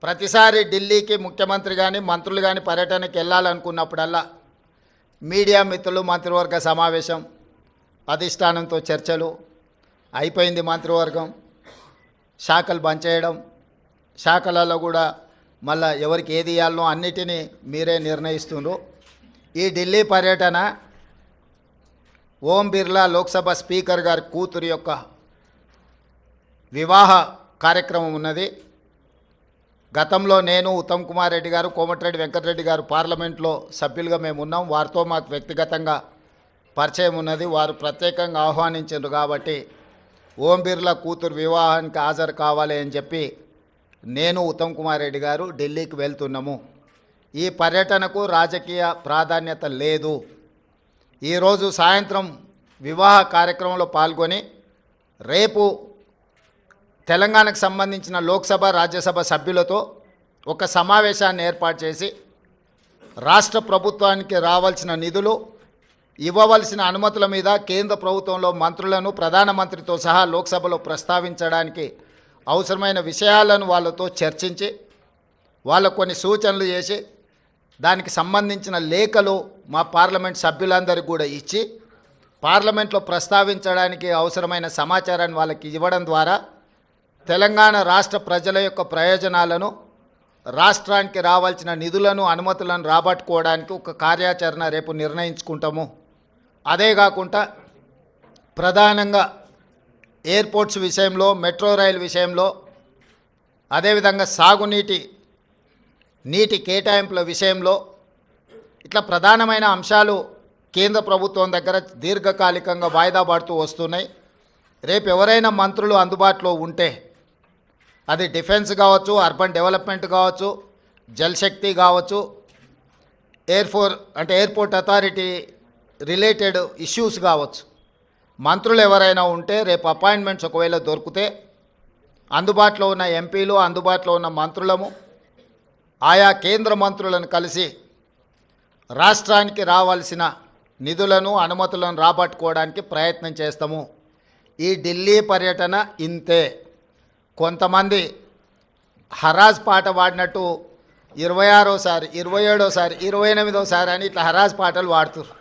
ప్రతిసారి ఢిల్లీకి ముఖ్యమంత్రి కానీ మంత్రులు కానీ పర్యటనకి వెళ్ళాలనుకున్నప్పుడల్లా మీడియా మిత్రులు మంత్రివర్గ సమావేశం, అధిష్టానంతో చర్చలు అయిపోయింది. మంత్రివర్గం శాఖలు బంచేయడం, శాఖలలో కూడా మళ్ళా ఎవరికి ఏది ఇవ్వాలనో అన్నిటినీ మీరే నిర్ణయిస్తున్నారు. ఈ ఢిల్లీ పర్యటన ఓం బిర్లా లోక్సభ స్పీకర్ గారి కూతురు యొక్క వివాహ కార్యక్రమం ఉన్నది. గతంలో నేను, ఉత్తమ్ కుమార్ రెడ్డి గారు, కోమటిరెడ్డి వెంకటరెడ్డి గారు పార్లమెంట్లో సభ్యులుగా మేము ఉన్నాం. వారితో మాకు వ్యక్తిగతంగా పరిచయం ఉన్నది. వారు ప్రత్యేకంగా ఆహ్వానించారు కాబట్టి ఓం బిర్లా కూతురు వివాహానికి హాజరు కావాలి అని చెప్పి నేను, ఉత్తమ్ కుమార్ రెడ్డి గారు ఢిల్లీకి వెళ్తున్నాము. ఈ పర్యటనకు రాజకీయ ప్రాధాన్యత లేదు. ఈరోజు సాయంత్రం వివాహ కార్యక్రమంలో పాల్గొని రేపు తెలంగాణకు సంబంధించిన లోక్సభ, రాజ్యసభ సభ్యులతో ఒక సమావేశాన్ని ఏర్పాటు చేసి రాష్ట్ర ప్రభుత్వానికి రావాల్సిన నిధులు, ఇవ్వవలసిన అనుమతుల మీద కేంద్ర ప్రభుత్వంలో మంత్రులను, ప్రధానమంత్రితో సహా లోక్సభలో ప్రస్తావించడానికి అవసరమైన విషయాలను వాళ్ళతో చర్చించి వాళ్ళకు కొన్ని సూచనలు చేసి దానికి సంబంధించిన లేఖలు మా పార్లమెంట్ సభ్యులందరికీ కూడా ఇచ్చి పార్లమెంట్లో ప్రస్తావించడానికి అవసరమైన సమాచారాన్ని వాళ్ళకి ఇవ్వడం ద్వారా తెలంగాణ రాష్ట్ర ప్రజల యొక్క ప్రయోజనాలను, రాష్ట్రానికి రావాల్సిన నిధులను, అనుమతులను రాబట్టుకోవడానికి ఒక కార్యాచరణ రేపు నిర్ణయించుకుంటాము. అదే కాకుండా ప్రధానంగా ఎయిర్పోర్ట్స్ విషయంలో, మెట్రో రైలు విషయంలో, అదేవిధంగా నీటి కేటాయింపుల విషయంలో ఇట్లా ప్రధానమైన అంశాలు కేంద్ర ప్రభుత్వం దగ్గర దీర్ఘకాలికంగా వాయిదా పడుతూ వస్తున్నాయి. రేపు ఎవరైనా మంత్రులు అందుబాటులో ఉంటే అది డిఫెన్స్ కావచ్చు, అర్బన్ డెవలప్మెంట్ కావచ్చు, జలశక్తి కావచ్చు, ఎయిర్పోర్ట్ అథారిటీ రిలేటెడ్ ఇష్యూస్ కావచ్చు, మంత్రులు ఎవరైనా ఉంటే రేపు అపాయింట్మెంట్స్ ఒకవేళ దొరికితే అందుబాటులో ఉన్న ఎంపీలు, అందుబాటులో ఉన్న మంత్రులము ఆయా కేంద్ర మంత్రులను కలిసి రాష్ట్రానికి రావాల్సిన నిధులను, అనుమతులను రాబట్టుకోవడానికి ప్రయత్నం చేస్తాము. ఈ ఢిల్లీ పర్యటన ఇంతే. కొంతమంది హరాజ్ పాట పాడినట్టు 26సారి, 27సారి, 28సారి అని ఇట్లా హరాజ్ పాటలు పాడుతారు.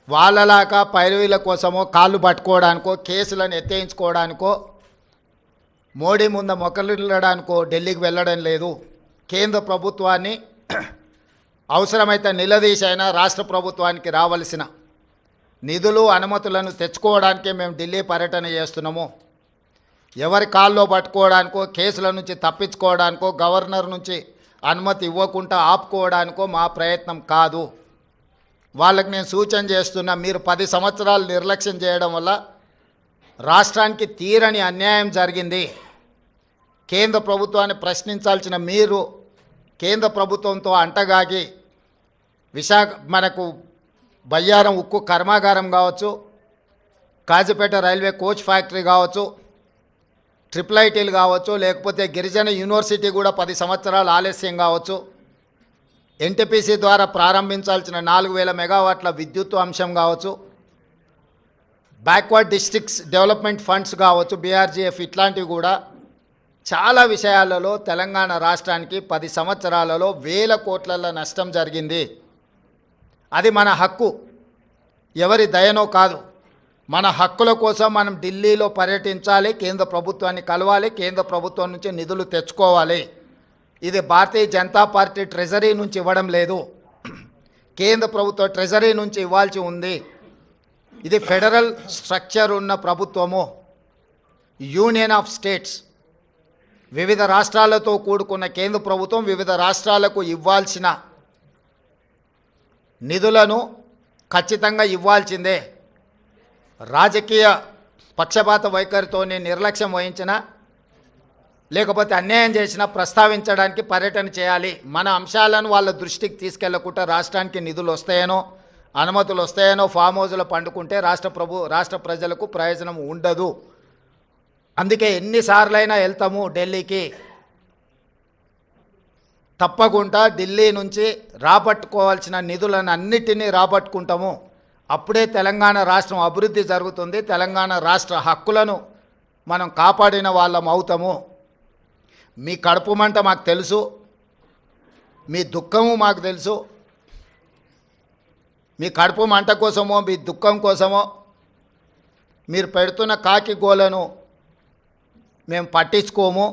వాళ్ళలాగా పైరవీల కోసమో, కాళ్ళు పట్టుకోవడానికో, కేసులను ఎత్తేయించుకోవడానికో, మోడీ ముందు మొక్కలిడడానికో ఢిల్లీకి వెళ్ళడం లేదు. కేంద్ర ప్రభుత్వాన్ని అవసరమైతే నిలదీసైనా రాష్ట్ర ప్రభుత్వానికి రావాల్సిన నిధులు, అనుమతులను తెచ్చుకోవడానికే మేము ఢిల్లీ పర్యటన చేస్తున్నాము. ఎవరి కాల్లో పట్టుకోవడానికో, కేసుల నుంచి తప్పించుకోవడానికో, గవర్నర్ నుంచి అనుమతి ఇవ్వకుండా ఆపుకోవడానికో మా ప్రయత్నం కాదు. వాళ్ళకి నేను సూచన చేస్తున్నా, మీరు 10 సంవత్సరాలు నిర్లక్ష్యం చేయడం వల్ల రాష్ట్రానికి తీరని అన్యాయం జరిగింది. కేంద్ర ప్రభుత్వాన్ని ప్రశ్నించాల్సిన మీరు కేంద్ర ప్రభుత్వంతో అంటగాగి మనకు బయ్యారం ఉక్కు కర్మాగారం కావచ్చు, కాజీపేట రైల్వే కోచ్ ఫ్యాక్టరీ కావచ్చు, IIITలు కావచ్చు, లేకపోతే గిరిజన యూనివర్సిటీ కూడా 10 సంవత్సరాలు ఆలస్యం కావచ్చు, ఎన్టీపీసీ ద్వారా ప్రారంభించాల్సిన 4000 మెగావాట్ల విద్యుత్ అంశం కావచ్చు, బ్యాక్వర్డ్ డిస్ట్రిక్ట్స్ డెవలప్మెంట్ ఫండ్స్ కావచ్చు, BRGF, ఇట్లాంటివి కూడా చాలా విషయాలలో తెలంగాణ రాష్ట్రానికి 10 సంవత్సరాలలో వేల కోట్ల నష్టం జరిగింది. అది మన హక్కు, ఎవరి దయనో కాదు. మన హక్కుల కోసం మనం ఢిల్లీలో పర్యటించాలి, కేంద్ర ప్రభుత్వాన్ని కలవాలి, కేంద్ర ప్రభుత్వం నుంచి నిధులు తెచ్చుకోవాలి. ఇది భారతీయ జనతా పార్టీ ట్రెజరీ నుంచి ఇవ్వడం లేదు, కేంద్ర ప్రభుత్వ ట్రెజరీ నుంచి ఇవ్వాల్సి ఉంది. ఇది ఫెడరల్ స్ట్రక్చర్ ఉన్న ప్రభుత్వము, యూనియన్ ఆఫ్ స్టేట్స్. వివిధ రాష్ట్రాలతో కూడుకున్న కేంద్ర ప్రభుత్వం వివిధ రాష్ట్రాలకు ఇవ్వాల్సిన నిధులను ఖచ్చితంగా ఇవ్వాల్సిందే. రాజకీయ పక్షపాత వైఖరితోనే నిర్లక్ష్యం వహించినా, లేకపోతే అన్యాయం చేసినా ప్రస్తావించడానికి పర్యటన చేయాలి. మన అంశాలను వాళ్ళ దృష్టికి తీసుకెళ్లకుండా రాష్ట్రానికి నిధులు వస్తాయనో, అనుమతులు వస్తాయనో ఫామ్ హౌస్లో పండుకుంటే రాష్ట్ర ప్రజలకు ప్రయోజనం ఉండదు. అందుకే ఎన్నిసార్లైనా వెళ్తాము ఢిల్లీకి. తప్పకుండా ఢిల్లీ నుంచి రాబట్టుకోవాల్సిన నిధులను అన్నిటినీ రాబట్టుకుంటాము. అప్పుడే తెలంగాణ రాష్ట్రం అభివృద్ధి జరుగుతుంది. తెలంగాణ రాష్ట్ర హక్కులను మనం కాపాడిన వాళ్ళం అవుతాము. మీ కడుపు మంట మాకు తెలుసు, మీ దుఃఖము మాకు తెలుసు. మీ కడుపు మంట కోసమో మీ దుఃఖం కోసమో మీరు పెడుతున్న కాకి గోలను మేము పట్టించుకోము.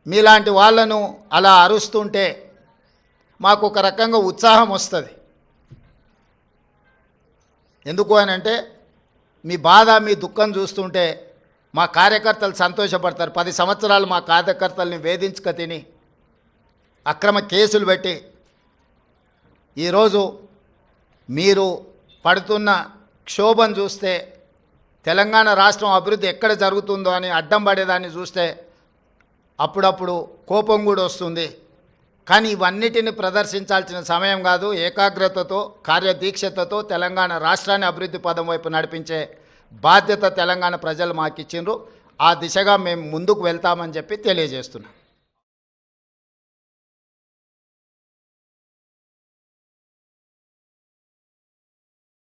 మీలాంటి వాళ్ళను అలా అరుస్తుంటే మాకు ఒక రకంగా ఉత్సాహం వస్తుంది. ఎందుకు అని అంటే మీ బాధ మీ దుఃఖం చూస్తుంటే మా కార్యకర్తలు సంతోషపడతారు. 10 సంవత్సరాలు మా కార్యకర్తల్ని వేధించుక తిని అక్రమ కేసులు పెట్టి ఈరోజు మీరు పడుతున్న క్షోభను చూస్తే, తెలంగాణ రాష్ట్రం అభివృద్ధి ఎక్కడ జరుగుతుందో అని అడ్డం పడేదాన్ని చూస్తే అప్పుడప్పుడు కోపం కూడా వస్తుంది. కానీ ఇవన్నిటిని ప్రదర్శించాల్సిన సమయం కాదు. ఏకాగ్రతతో కార్యదీక్షతతో తెలంగాణ రాష్ట్రాన్ని అభివృద్ధి పదం వైపు నడిపించే బాధ్యత తెలంగాణ ప్రజలు మాకు ఇచ్చిండ్రు. ఆ దిశగా మేము ముందుకు వెళ్తామని చెప్పి తెలియజేస్తున్నాం.